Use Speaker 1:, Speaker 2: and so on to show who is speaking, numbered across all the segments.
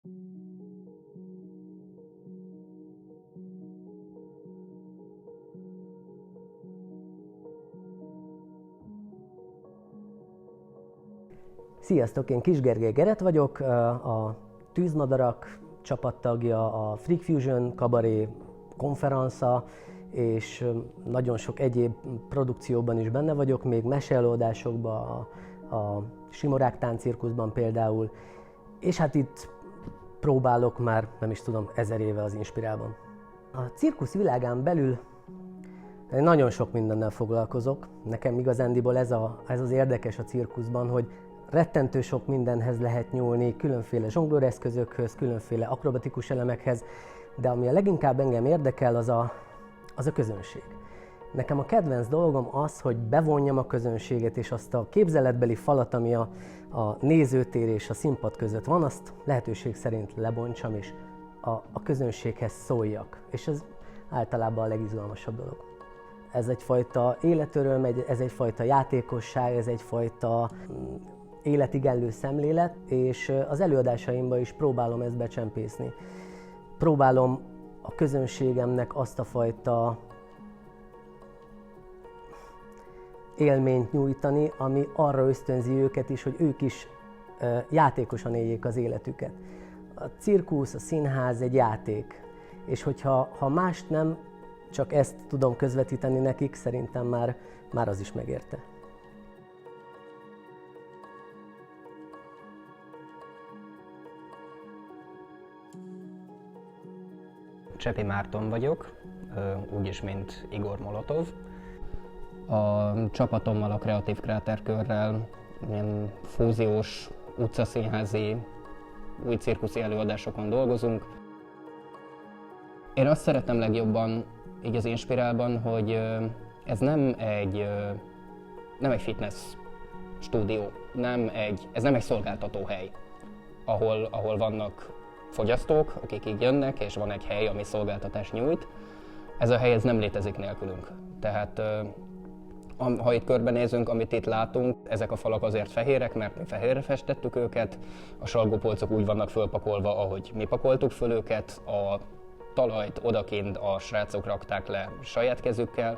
Speaker 1: Sziasztok, én Kis Gergely Geret vagyok, a Tűzmadarak csapattagja, a Freak Fusion kabaré konferencia, és nagyon sok egyéb produkcióban is benne vagyok, még meseelőadásokban, a Simorák Táncirkuszban például, és hát itt próbálok már, nem is tudom, 1000 éve az Inspirálban. A cirkusz világán belül nagyon sok mindennel foglalkozok. Nekem igazándiból ez az érdekes a cirkuszban, hogy rettentő sok mindenhez lehet nyúlni, különféle zsonglőreszközökhöz, különféle akrobatikus elemekhez, de ami a leginkább engem érdekel, az a közönség. Nekem a kedvenc dolgom az, hogy bevonjam a közönséget, és azt a képzeletbeli falat, ami a nézőtér és a színpad között van, azt lehetőség szerint lebontsam, és a közönséghez szóljak. És ez általában a legizgalmasabb dolog. Ez egyfajta életöröm, ez egyfajta játékosság, ez egyfajta életigenlő szemlélet, és az előadásaimban is próbálom ezt becsempészni. Próbálom a közönségemnek azt a fajta élményt nyújtani, ami arra ösztönzi őket is, hogy ők is játékosan éljék az életüket. A cirkusz, a színház egy játék, és hogyha mást nem, csak ezt tudom közvetíteni nekik, szerintem már az is megérte.
Speaker 2: Csepi Márton vagyok, úgyis mint Igor Molotov. A csapatommal, a Kreatív Kráterkörrel ilyen fúziós, utcaszínházi, új cirkuszi előadásokon dolgozunk. Én azt szeretem legjobban így az Inspirálban, hogy ez nem egy fitness stúdió, ez nem egy szolgáltatóhely, ahol vannak fogyasztók, akik így jönnek, és van egy hely, ami szolgáltatást nyújt. Ez a hely ez nem létezik nélkülünk. Tehát ha itt körbenézünk, amit itt látunk, ezek a falak azért fehérek, mert mi fehérre festettük őket, a salgópolcok úgy vannak fölpakolva, ahogy mi pakoltuk föl őket, a talajt odakint a srácok rakták le saját kezükkel.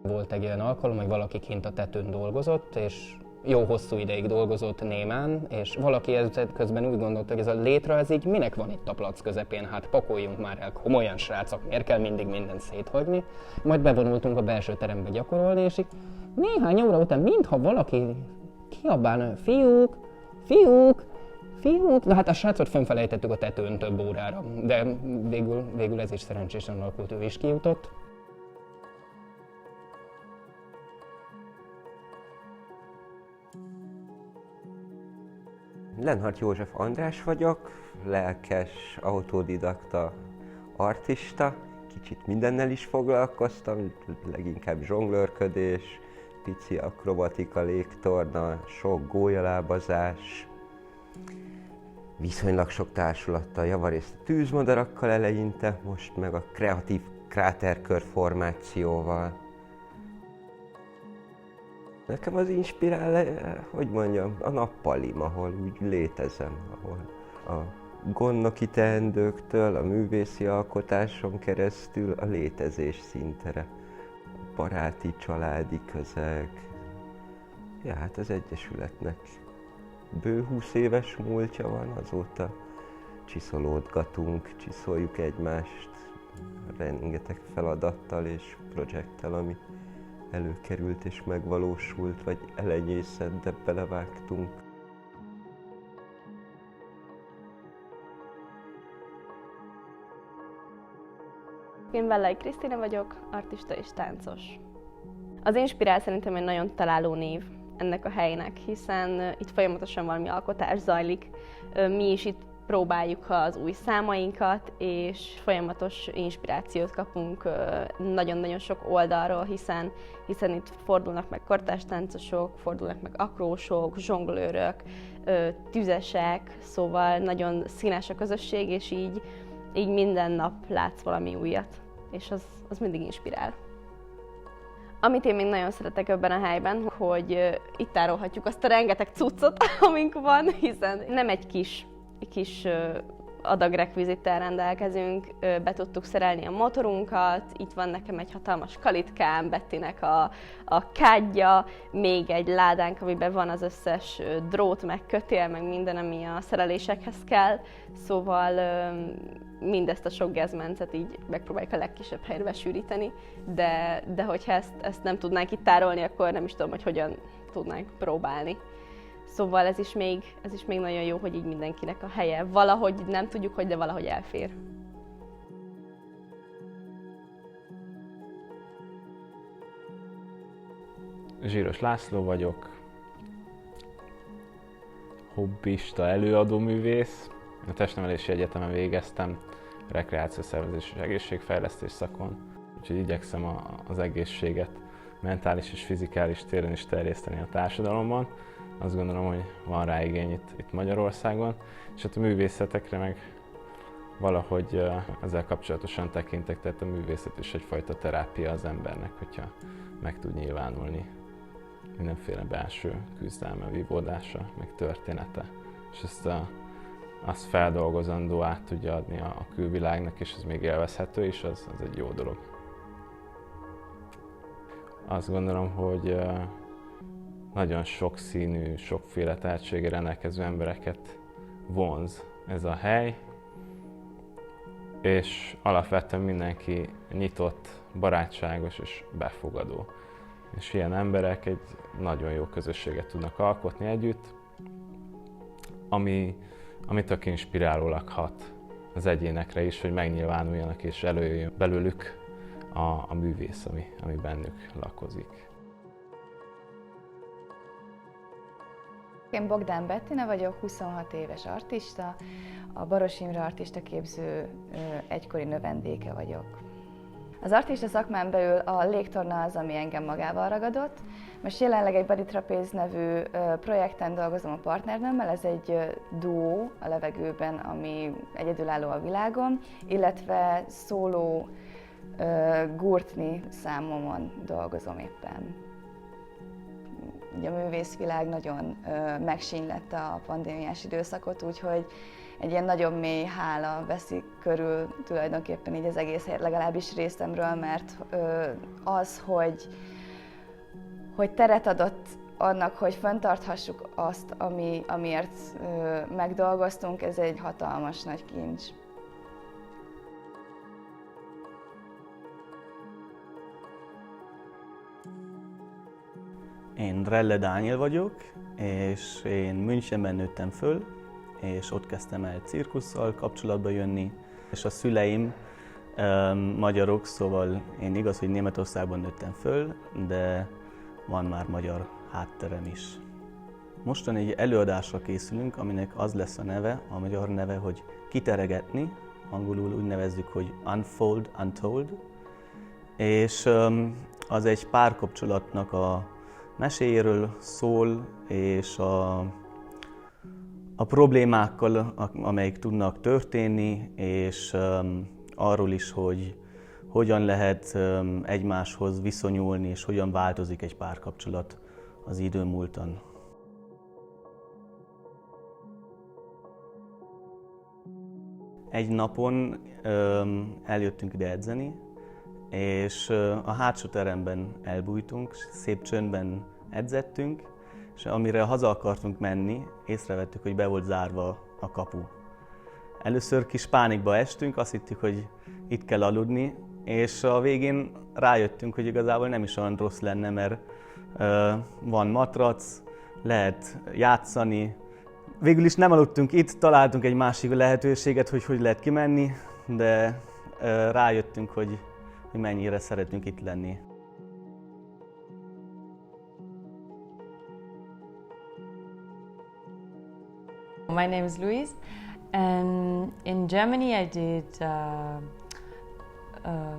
Speaker 2: Volt egy olyan alkalom, hogy valaki kint a tetőn dolgozott, és jó hosszú ideig dolgozott némán, és valaki közben úgy gondolta, hogy ez a létre, ez így minek van itt a plac közepén, hát pakoljunk már el komolyan, srácok, miért kell mindig mindent széthagyni. Majd bevonultunk a belső terembe gyakorolni, és így néhány óra után mintha valaki kiabálna, fiúk, na hát a srácot fennfelejtettük a tetőn több órára, de végül ez is szerencsésen alakult, ő is kijutott.
Speaker 3: Lenhardt József András vagyok, lelkes, autodidakta artista. Kicsit mindennel is foglalkoztam, leginkább zsonglőrködés, pici akrobatika, légtorna, sok gólyalábazás. Viszonylag sok társulattal, javarészt a Tűzmadarakkal eleinte, most meg a Kreatív Kráterkör formációval. Nekem az inspirál, hogy mondjam, a nappalim, ahol úgy létezem, ahol a gondnoki teendőktől, a művészi alkotáson keresztül a létezés szintere. Baráti, családi közeg. Ja, hát az Egyesületnek bő 20 éves múltja van, azóta csiszolódgatunk, csiszoljuk egymást rengeteg feladattal és projekttel, ami előkerült és megvalósult, vagy elenyészett, de belevágtunk.
Speaker 4: Én Vellai Krisztina vagyok, artista és táncos. Az Inspirál szerintem egy nagyon találó név ennek a helynek, hiszen itt folyamatosan valami alkotás zajlik. Mi is itt próbáljuk az új számainkat, és folyamatos inspirációt kapunk nagyon-nagyon sok oldalról, hiszen itt fordulnak meg kortárs táncosok, fordulnak meg akrósok, zsonglőrök, tüzesek, szóval nagyon színes a közösség, és így minden nap látsz valami újat, és az mindig inspirál. Amit én még nagyon szeretek ebben a helyben, hogy itt tárolhatjuk azt a rengeteg cuccot, amink van, hiszen nem egy kis adag rekvizittel rendelkezünk, be tudtuk szerelni a motorunkat, itt van nekem egy hatalmas kalitkám, Bettinek a kádja, még egy ládánk, amiben van az összes drót, meg kötél, meg minden, ami a szerelésekhez kell, szóval mindezt a sok gezmencet így megpróbáljuk a legkisebb helyre besűríteni, de hogyha ezt nem tudnánk itt tárolni, akkor nem is tudom, hogy hogyan tudnánk próbálni. Szóval ez is még nagyon jó, hogy így mindenkinek a helye valahogy, nem tudjuk hogy, de valahogy elfér.
Speaker 5: Zsíros László vagyok, hobbista előadóművész. A Testnevelési Egyetemen végeztem, rekreációszervezés és egészségfejlesztés szakon, úgyhogy igyekszem az egészséget mentális és fizikális téren is terjeszteni a társadalomban. Azt gondolom, hogy van rá igény itt Magyarországon, és hát a művészetekre meg valahogy ezzel kapcsolatosan tekintek, tehát a művészet is egyfajta terápia az embernek, hogyha meg tud nyilvánulni mindenféle belső küzdelme, vívódása, meg története, és ezt azt feldolgozandó át tudja adni a külvilágnak, és ez még élvezhető is, az egy jó dolog. Azt gondolom, hogy nagyon sokszínű, sokféle tehetséggel rendelkező embereket vonz ez a hely, és alapvetően mindenki nyitott, barátságos és befogadó. És ilyen emberek egy nagyon jó közösséget tudnak alkotni együtt, ami tök inspirálólag hat az egyénekre is, hogy megnyilvánuljanak és előjöjjön belőlük a művész, ami bennük lakozik.
Speaker 6: Én Bogdán Bettina vagyok, 26 éves artista, a Baros Imre Artista Képző egykori növendéke vagyok. Az artista szakmán belül a légtorna az, ami engem magával ragadott. Most jelenleg egy Body Trapeze nevű projekten dolgozom a partnernőmmel, ez egy duó a levegőben, ami egyedülálló a világon, illetve szóló gurtni számomon dolgozom éppen. Ugye a művészvilág nagyon megsínylette a pandémiás időszakot, úgyhogy egy ilyen nagyon mély hála veszi körül tulajdonképpen így az egész helyet, legalábbis részemről, mert az, hogy teret adott annak, hogy fenntarthassuk azt, amiért megdolgoztunk, ez egy hatalmas nagy kincs.
Speaker 7: Én Relle Dániel vagyok, és én Münchenben nőttem föl, és ott kezdtem el cirkusszal kapcsolatba jönni, és a szüleim magyarok, szóval én igaz, hogy Németországban nőttem föl, de van már magyar hátterem is. Mostan egy előadásra készülünk, aminek az lesz a neve, a magyar neve, hogy kiteregetni, angolul úgy nevezzük, hogy Unfold, Untold, és az egy párkapcsolatnak a meséjéről szól, és a problémákkal, amelyek tudnak történni, és arról is, hogy hogyan lehet egymáshoz viszonyulni, és hogyan változik egy párkapcsolat az idő múltán. Egy napon eljöttünk ide edzeni, és a hátsó teremben elbújtunk, szép csöndben edzettünk, és amire haza akartunk menni, észrevettük, hogy be volt zárva a kapu. Először kis pánikba estünk, azt hittük, hogy itt kell aludni, és a végén rájöttünk, hogy igazából nem is olyan rossz lenne, mert van matrac, lehet játszani. Végül is nem aludtunk itt, találtunk egy másik lehetőséget, hogy lehet kimenni, de rájöttünk, hogy mennyire szeretünk itt lenni.
Speaker 8: My name is Louise, and in Germany I did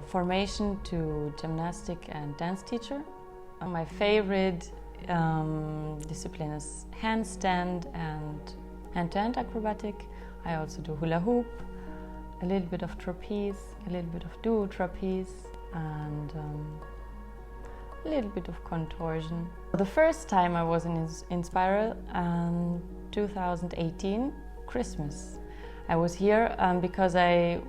Speaker 8: formation to gymnastic and dance teacher. My favorite discipline is handstand and hand-to-hand acrobatic. I also do hula hoop, a little bit of trapeze, a little bit of duo trapeze, and a little bit of contortion. The first time I was in Spiral, 2018, Christmas. I was here because I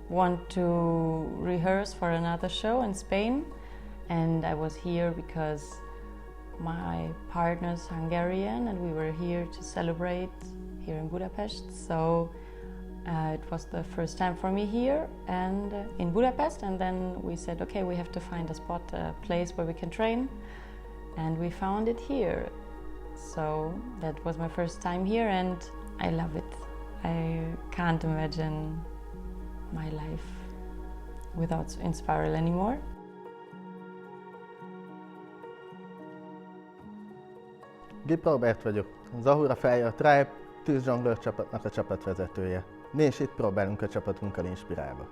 Speaker 8: want to rehearse for another show in Spain, and I was here because my partner's Hungarian and we were here to celebrate here in Budapest. So it was the first time for me here and in Budapest, and then we said, okay, we have to find a spot, a place where we can train, and we found it here. So that was my first time here and I love it. I can't imagine my life without Inspiral anymore.
Speaker 9: Gip Robert vagyok, Zahura Fire Tribe tűzzsonglőr csapatnak a csapatvezetője. Mi is itt próbálunk a csapatunkkal inspirálva.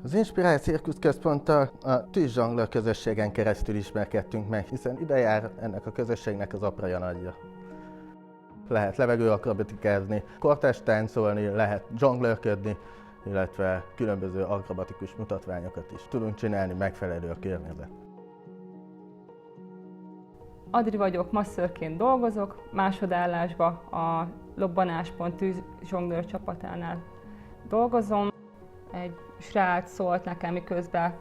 Speaker 9: Az Inspirál Cirkusz Központtal a tűzzsonglőr közösségen keresztül ismerkedtünk meg, hiszen ide jár ennek a közösségnek az apraja nagyja. Lehet levegőakrobatikázni, kortárs táncolni, lehet zsonglőrködni, illetve különböző akrobatikus mutatványokat is tudunk csinálni, megfelelő a környezet.
Speaker 10: Adri vagyok, masszörként dolgozok, másodállásban a Lobbanáspont tűzzsonglőr csapatánál dolgozom. Egy srác szólt nekem, miközben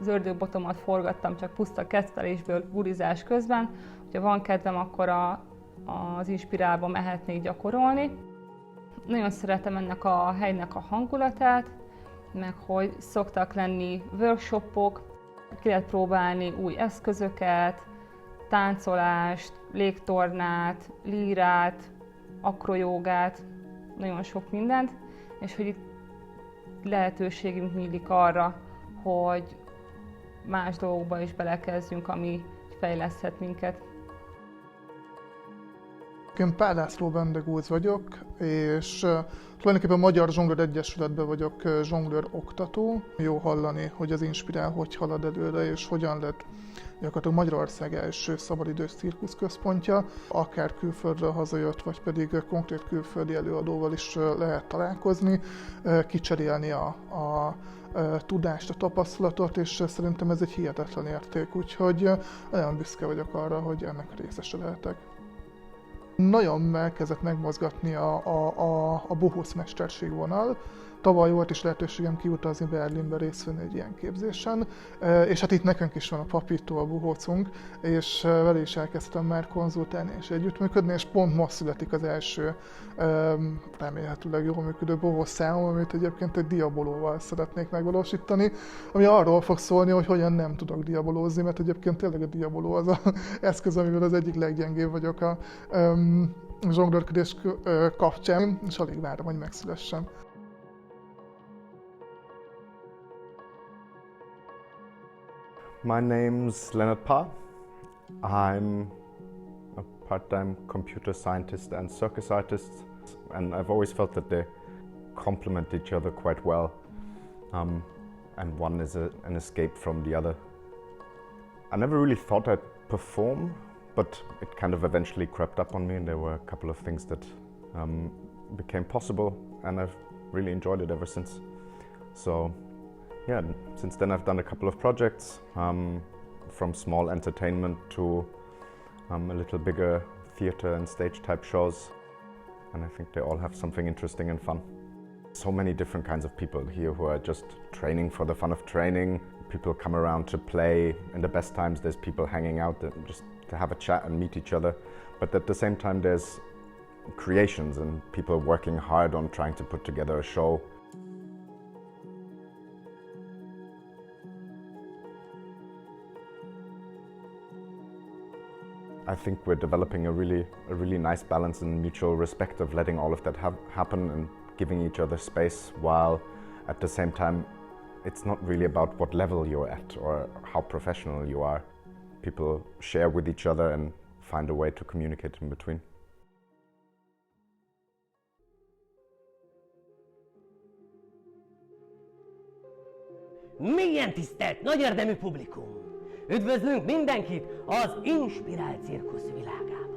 Speaker 10: az ördögbotomat forgattam, csak puszta kettelésből burizás közben, hogyha van kedvem, akkor az Inspirálba mehetnék gyakorolni. Nagyon szeretem ennek a helynek a hangulatát, meg hogy szoktak lenni workshopok, ki lehet próbálni új eszközöket, táncolást, légtornát, lírát, akrojógát, nagyon sok mindent, és hogy itt lehetőségünk nyílik arra, hogy más dolgokba is belekezdjünk, ami fejleszthet minket.
Speaker 11: Én Pál László Bendegúz vagyok, és tulajdonképpen a Magyar Zsonglőr Egyesületben vagyok zsonglőr oktató. Jó hallani, hogy az Inspirál hogy halad előre, és hogyan lett gyakorlatilag Magyarország első szabadidős cirkuszközpontja. Akár külföldről hazajött, vagy pedig konkrét külföldi előadóval is lehet találkozni, kicserélni a tudást, a tapasztalatot, és szerintem ez egy hihetetlen érték, úgyhogy nagyon büszke vagyok arra, hogy ennek részese lehetek. Nagyon elkezdett megmozgatni a bohóc mesterségvonal. Tavaly volt is lehetőségem kiutazni Berlinbe, részt venni egy ilyen képzésen, és hát itt nekünk is van a Papító, a bohócunk, és vele is elkezdtem már konzultálni és együttműködni, és pont most születik az első remélhetőleg jól működő bohóc számom, amit egyébként egy diabolóval szeretnék megvalósítani, ami arról fog szólni, hogy hogyan nem tudok diabolózni, mert egyébként tényleg a diaboló az az eszköz, amivel az egyik leggyengébb vagyok a zsonglőrködés kapcsán, és alig várom, hogy megszülessen.
Speaker 12: My name's Leonard Parr. I'm a part-time computer scientist and circus artist, and I've always felt that they complement each other quite well, and one is an escape from the other. I never really thought I'd perform, but it kind of eventually crept up on me, and there were a couple of things that became possible, and I've really enjoyed it ever since. So yeah, since then I've done a couple of projects, from small entertainment to a little bigger theatre and stage type shows, and I think they all have something interesting and fun. So many different kinds of people here who are just training for the fun of training. People come around to play. In the best times there's people hanging out just to have a chat and meet each other, but at the same time there's creations and people working hard on trying to put together a show. I think we're developing a really nice balance and mutual respect of letting all of that happen and giving each other space, while at the same time it's not really about what level you're at or how professional you are. People share with each other and find a way to communicate in between.
Speaker 13: Mélyen tisztelt, nagy érdemű publikum! Üdvözlünk mindenkit az Inspirál Cirkusz világában!